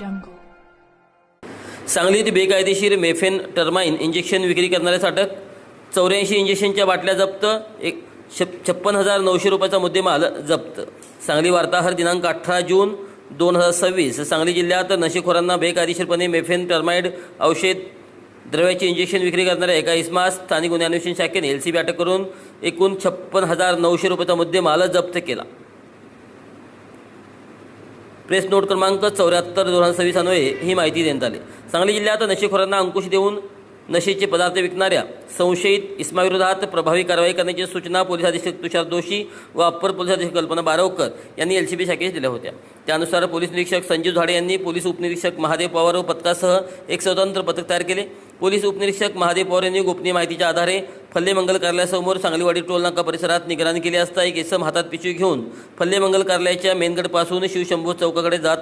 jungle. सांगलीत बेकायदेशीर मेफेनटर्माइन injection विक्री करणाऱ्यास अटक. 84 इंजेक्शनच्या बाटल्या जप्त. 56,900 रुपयाचा मुद्देमाल जप्त. सांगली वार्ताहर दिनांक 18 जून 2026. सांगली जिल्ह्यात नशेखोरांना बेकायदेशीरपणे मेफेनटर्माइड औषध द्रव्याची इंजेक्शन विक्री करणाऱ्या एका इसमास स्थानिक गुन्हे अन्वेषण शाखेने LCB अटक करून एकूण 56,900 रुपयाचा मुद्देमाल जप्त केला. प्रेस नोट क्रमांक 74/2026 अन्वये ही माहिती देण्यात आली. सांगली जिल्ह्यात नशेखोरांना अंकुश देऊन नशेचे पदार्थ विकणाऱ्या संशयित इसमाविरोधात प्रभावी कारवाई करण्याची सूचना पोलीस अधीक्षक तुषार दोशी व अप्पर पोलीस अधीक्षक कल्पना बारवकर यांनी LCB शाखेस दिल्या होत्या. त्यानुसार पोलीस निरीक्षक संजीव झाडे यांनी पोलीस उपनिरीक्षक महादेव पवार व पथकासह एक स्वतंत्र पथक तयार केले. पोलीस उपनिरीक्षक महादेव पवार यांनी गोपनीय माहितीच्या आधारे फल्लेमंगल कार्यालयासमोर सांगलीवाडी टोलनाका परिसरात निगराणी केली असता एक इसम हातात पिशवी घेऊन फल्लेमंगल कार्यालयाच्या मेनगडपासून शिवशंभू चौकाकडे जात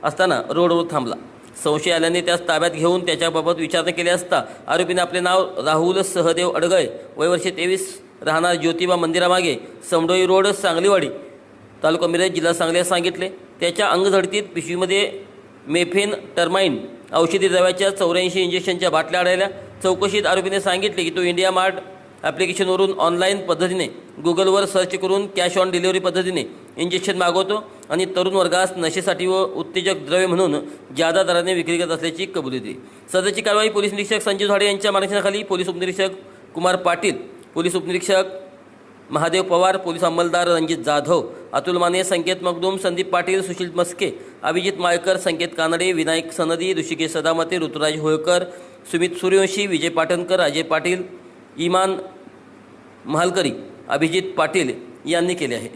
असताना रोडवर थांबला. संशय आल्याने त्यास ताब्यात घेऊन त्याच्याबाबत विचारणा केली असता आरोपीने आपले नाव राहुल सहदेव अडगळे, वय वर्ष 23, राहणार ज्योतिबा मंदिरामागे, समडोई रोड, सांगलीवाडी, तालुका मिरज, जिल्हा सांगली सांगितले. त्याच्या अंगझडतीत पिशवीमध्ये मेफेनटर्माइन औषधी द्रव्याच्या 84 इंजेक्शनच्या बाटल्या आढळल्या. चौकशीत आरोपीने सांगितले की तो इंडिया मार्ट ॲप्लिकेशनवरून ऑनलाईन पद्धतीने गुगलवर सर्च करून कॅश ऑन डिलिव्हरी पद्धतीने इंजेक्शन मागवतो आणि तरुण वर्गास नशेसाठी व उत्तेजक द्रव्य म्हणून जादा दराने विक्री करत असल्याची कबुली दिली. सदरची कारवाई पोलीस निरीक्षक संजीव झाडे यांच्या मार्गदर्शनाखाली पोलीस उपनिरीक्षक कुमार पाटील, पोलीस उपनिरीक्षक महादेव पवार, पोलीस अंमलदार रणजित जाधव, अतुल माने, संकेत मगदूम, संदीप पाटील, सुशील मस्के, अभिजित माळकर, संकेत कानडे, विनायक सनदी, ऋषिकेश सदामते, ऋतुराज होळकर, सुमित सूर्यवंशी, विजय पाटणकर, अजय पाटील, इमान महालकरी, अभिजित पाटील यांनी केले आहे.